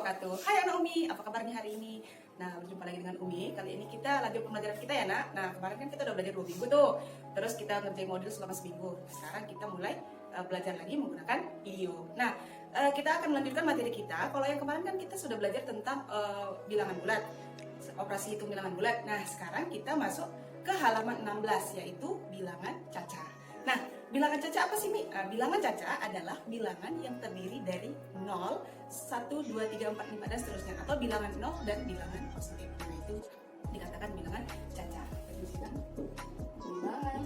wabarakatuh. Hai anak Umi, apa kabarnya hari ini? Nah, berjumpa lagi dengan Umi. Kali ini kita lanjut pembelajaran kita ya nak. Nah, kemarin kan kita udah belajar 2 minggu tuh. Terus kita ngerjain modul selama seminggu. Sekarang kita mulai belajar lagi menggunakan video. Nah, kita akan melanjutkan materi kita. Kalau yang kemarin kan kita sudah belajar tentang bilangan bulat, operasi hitung bilangan bulat. Nah, sekarang kita masuk ke halaman 16, yaitu bilangan caca. Nah, bilangan caca apa sih, Mi? Bilangan caca adalah bilangan yang terdiri dari 0, 1, 2, 3, 4, 5, dan seterusnya. Atau bilangan 0 dan bilangan positif. Nah, itu dikatakan bilangan caca. Bilangan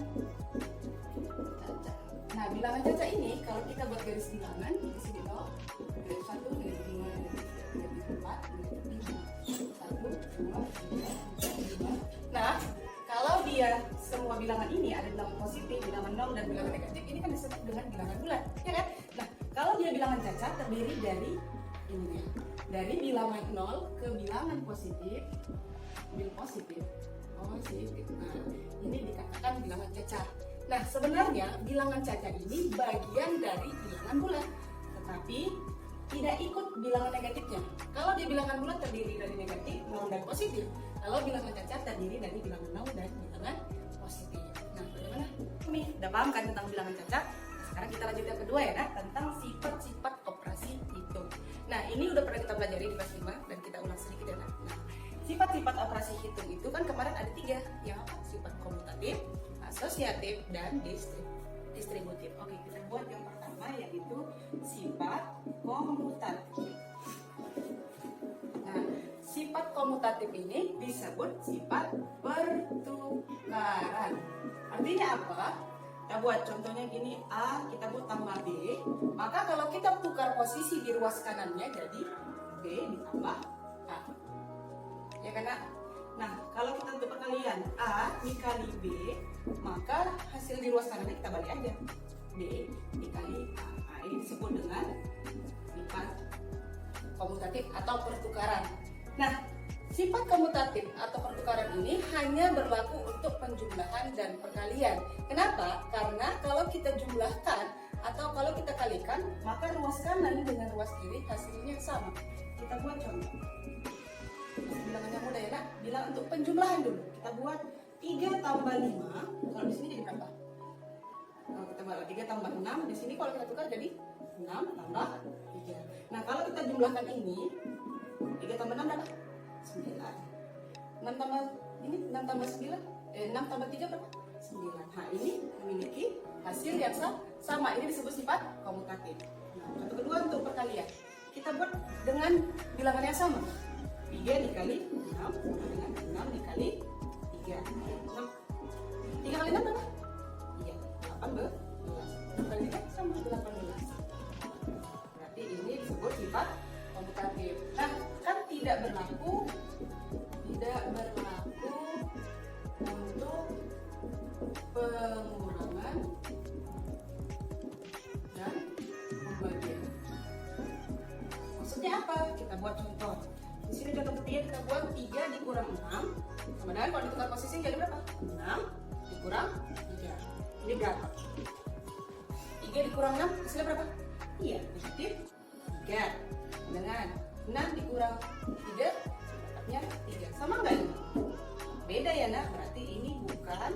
caca. Nah, bilangan caca ini, kalau kita buat garis bilangan, di sini 0, negatif 1, negatif 2, negatif 3, negatif 4, negatif 5. 1, 2, 3, 4, 5. Nah, kalau dia semua bilangan ini ada bilangan positif, bilangan 0, dan bilangan negatif, ini kan disebut dengan bilangan bulat, ya kan? Nah, kalau dia bilangan caca terdiri dari ini ya, dari bilangan 0 ke bilangan positif, positif. Nah, ini dikatakan bilangan caca. Nah, sebenarnya bilangan caca ini bagian dari bilangan bulat, tetapi tidak ikut bilangan negatifnya. Kalau di bilangan bulat terdiri dari negatif, 0, dan positif. Kalau bilangan caca terdiri dari bilangan 0 dan bilangan positif. Nah, bagaimana? Nih, udah paham kan tentang bilangan caca? Sekarang kita lanjut yang kedua ya, nah, tentang sifat-sifat operasi hitung. Nah, ini udah pernah kita pelajari di kelas 5 dan kita ulang sedikit ya. Nah, sifat-sifat operasi hitung itu kan kemarin ada 3, yang apa? Sifat komutatif, asosiatif, dan distributif. Oke, kita buat yang pertama yaitu sifat komutatif. Nah, sifat komutatif ini disebut sifat pertukaran. Artinya apa? Kita buat contohnya gini, A kita buat tambah B, maka kalau kita tukar posisi di ruas kanannya jadi B ditambah A. Ya kan? Nah, kalau kita untuk perkalian A dikali B, maka hasil di ruas kanannya kita balik aja. B dikali A. Nah, ini disebut dengan sifat komutatif atau pertukaran. Nah, sifat komutatif atau pertukaran ini hanya berlaku untuk penjumlahan dan perkalian. Kenapa? Karena kalau kita jumlahkan atau kalau kita kalikan, maka ruas kanan dengan ruas kiri hasilnya sama. Kita buat contoh. Bilangannya mudah ya nak. Bilang untuk penjumlahan dulu. Kita buat 3 tambah 5. Kalau di sini jadi berapa? Kalau kita buat 3 tambah 6. Di sini kalau kita tukar jadi 6 tambah 3. Nah, kalau kita jumlahkan ini, 3 tambah 6 berapa? 9. 6 tambah ini 6 tambah 9, 6 tambah 3 berapa? 9. Nah, ini memiliki hasil yang sama. Ini disebut sifat komutatif. Nah, contoh kedua untuk perkalian. Kita buat dengan bilangan yang sama. 3 dikali 6 dengan 6 dikali 3. 3 kali 6 berapa? Iya, 18. 6 kali 3 sama 18. Berarti ini disebut sifat komutatif. Nah, kan tidak berlaku untuk pengurangan dan pembagian. Maksudnya apa? Kita buat contoh. Di sini contoh ketiga kita buat 3 dikurang 6. Sama dengan kalau ditukar posisi jadi berapa? 6 dikurang 3. Ini berapa? 3 dikurang 6 hasilnya berapa? Iya, positif 3. Dengan 6 dikurang 3 dapatnya 3. Sama nggak ini? Beda ya nak, berarti ini bukan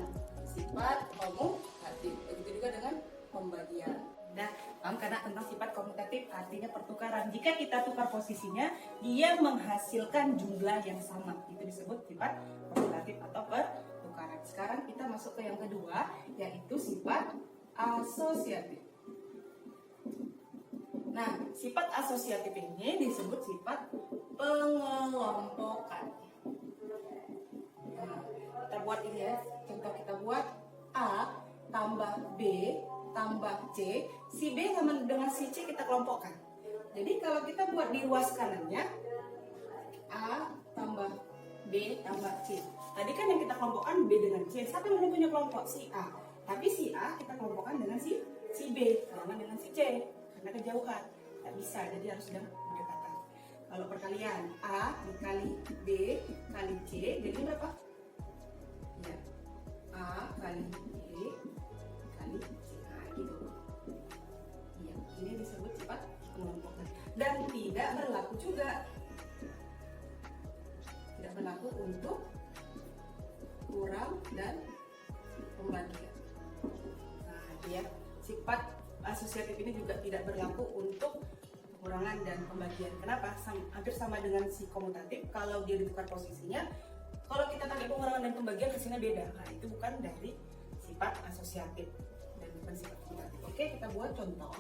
sifat komutatif. Begitu juga dengan pembagian. Nah, paham karena tentang sifat komutatif artinya pertukaran. Jika kita tukar posisinya, dia menghasilkan jumlah yang sama. Itu disebut sifat komutatif atau pertukaran. Sekarang kita masuk ke yang kedua, yaitu sifat asosiatif. Nah, sifat asosiatif ini disebut sifat pengelompokan. Nah, kita buat ini ya, contoh kita buat A tambah B tambah C, si B sama dengan si C kita kelompokkan. Jadi kalau kita buat di ruas kanannya, A tambah B tambah C. Tadi kan yang kita kelompokkan B dengan C, siapa yang punya kelompok? Si A. Tapi si A kita kelompokkan dengan si B, jangan dengan si C, karena kejauhan. Tidak bisa, jadi harus sudah berdekatan. Kalau perkalian A dikali B kali C, jadi berapa? Ya, A kali B kali C. Nah, gitu. Ya, ini disebut sifat pengelompokan. Dan tidak berlaku juga sifat asosiatif ini juga tidak berlaku untuk pengurangan dan pembagian. Kenapa? Hampir sama dengan si komutatif. Kalau dia ditukar posisinya, kalau kita pakai pengurangan dan pembagian hasilnya beda. Nah, itu bukan dari sifat asosiatif dan bukan sifat komutatif. Oke, kita buat contoh.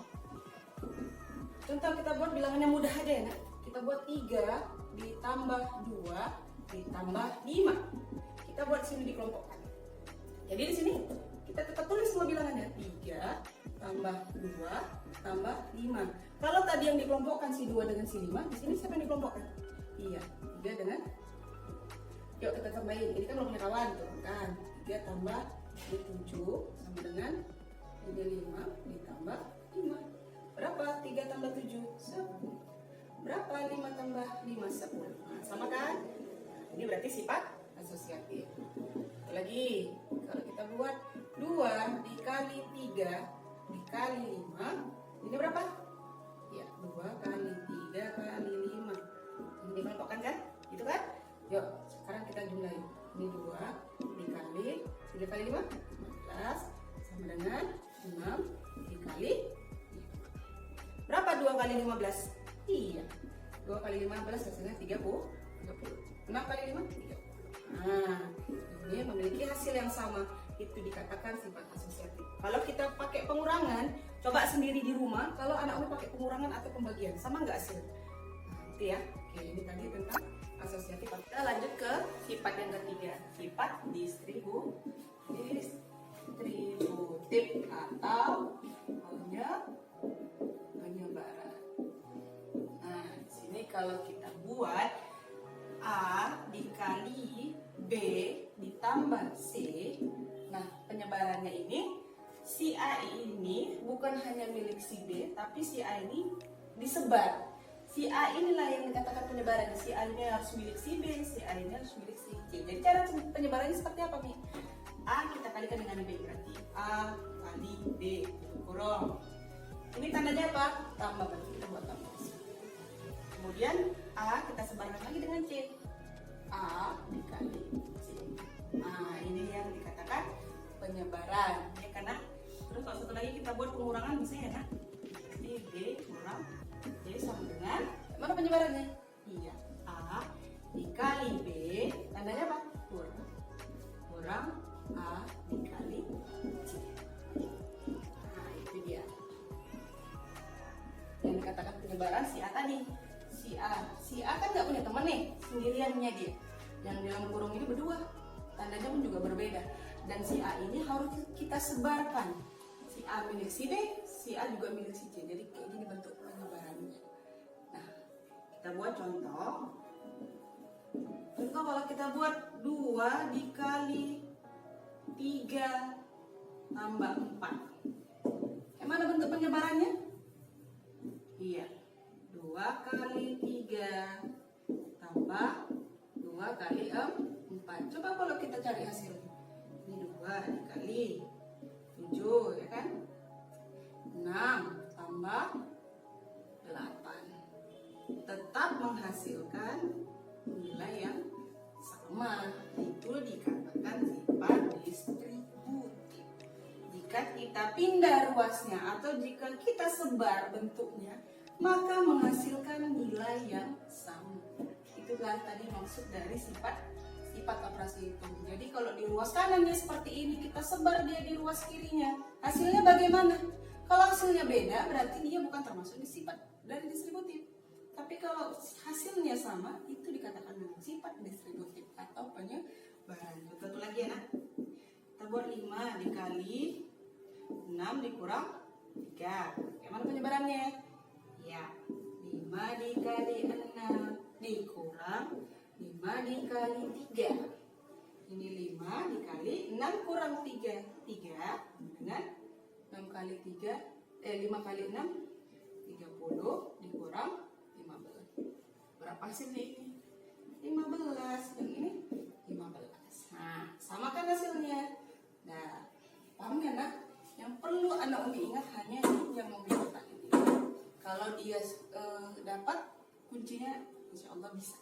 Contoh kita buat bilangannya mudah aja ya, nak. Kita buat 3 ditambah 2 ditambah 5. Kita buat sini dikelompokkan. Jadi di sini kita tetap tulis semua bilangannya. 3 tambah 2 tambah 5. Kalau tadi yang dikelompokkan si 2 dengan si 5, di sini siapa yang dikelompokkan? Iya, 3 dengan, yuk kita tambahin. Ini kan belum punya kawan tuh kan. 3 tambah 7 sama dengan ini 5 ditambah 5. Berapa? 3 tambah 7? 10. Berapa 5 tambah 5? 10. Nah, sama kan? Nah, ini berarti sifat asosiatif. Lagi, kalau kita buat 2 dikali 3 dikali 5, ini berapa? Ya, 2 kali 3 kali 5. Ini dikelompokkan kan? Gitu kan? Yuk, sekarang kita jumlahin. Ini 2 dikali 3 kali 5, 15 sama dengan 6 dikali 5. Berapa 2 kali 15? Iya, 2 kali 15 hasilnya 30. 6 kali 5, 30. Nah, ini memiliki hasil yang sama. Itu dikatakan sifat asosiatif. Kalau kita pakai pengurangan, coba sendiri di rumah. Kalau anak-anak pakai pengurangan atau pembagian, sama nggak hasil? Nah, itu ya. Oke, ini tadi tentang asosiatif. Kita lanjut ke sifat yang ketiga, sifat distributif atau penyebaran. Nah, di sini kalau kita buat A dikali B ditambah C. Nah, penyebarannya ini si A ini bukan hanya milik si B, tapi si A ini disebar. Si A inilah yang dikatakan penyebarannya. Si A ini harus milik si B, si A ini harus milik si C. Jadi cara penyebarannya seperti apa nih? A kita kalikan dengan B, berarti A kali B kurang. Ini tandanya apa? Tambah, berarti kita buat tambah. Kemudian A kita sebarkan lagi dengan C. A dikali C. Nah, ini yang dikatakan penyebaran. Ya karena terus kalau satu lagi kita buat pengurangan bisa ya, nak? Jadi B kurang C sama dengan mana penyebarannya? Iya, A dikali B, tandanya apa? Kurang A dikali C. Nah, itu dia yang dikatakan penyebaran si A tadi. Si A kan nggak punya teman nih, sendiriannya dia. Yang dalam kurung ini berdua, tandanya pun juga berbeda. Dan si A ini harus kita sebarkan. Si A milik si B, si A juga milik si C. Jadi kayak gini bentuk penyebarannya. Nah, kita buat contoh. Contoh kalau kita buat 2 dikali 3 tambah 4. Yang mana bentuk penyebarannya? Iya. 2 kali 3 tambah 2 kali 4. Coba kalau kita cari hasilnya. Ini 2 dikali 7, ya kan? 6 tambah 8. Tetap menghasilkan nilai yang sama. Itu dikatakan sifat distributif. Jika kita pindah ruasnya atau jika kita sebar bentuknya, maka menghasilkan nilai yang sama. Itulah tadi maksud dari sifat operasi hitung. Jadi kalau di ruas kanan dia seperti ini, kita sebar dia di ruas kirinya, hasilnya bagaimana? Kalau hasilnya beda, berarti dia bukan termasuk di sifat dari distributif. Tapi kalau hasilnya sama, itu dikatakan dengan sifat distributif atau penyebaran. Satu lagi ya, nak. Kita buat 5 dikali 6 dikurang 3. Bagaimana penyebarannya? Ya, 5 dikali 6 dikurang 5 dikali 3. Ini 5 dikali 6 kurang 3. 3 dengan 6 kali 3, 5 kali 6, 30 dikurang 15. Berapa hasilnya ini? 15. Yang ini 15. Nah, sama kan hasilnya? Nah, paham ya, nak? Yang perlu anak Umi ingat hanya ini yang Umi kotak ini. Kalau dia dapat kuncinya, insya Allah bisa.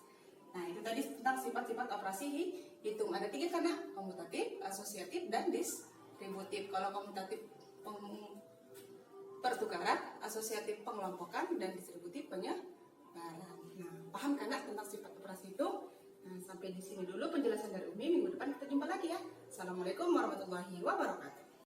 Nah, itu tadi tentang sifat-sifat operasi hitung. Ada 3 karena komutatif, asosiatif, dan distributif. Kalau komutatif pertukaran, asosiatif pengelompokan, dan distributif penyebaran. Nah, paham kan Nak tentang sifat operasi itu? Nah, sampai di sini dulu penjelasan dari Umi. Minggu depan kita jumpa lagi ya. Assalamualaikum warahmatullahi wabarakatuh.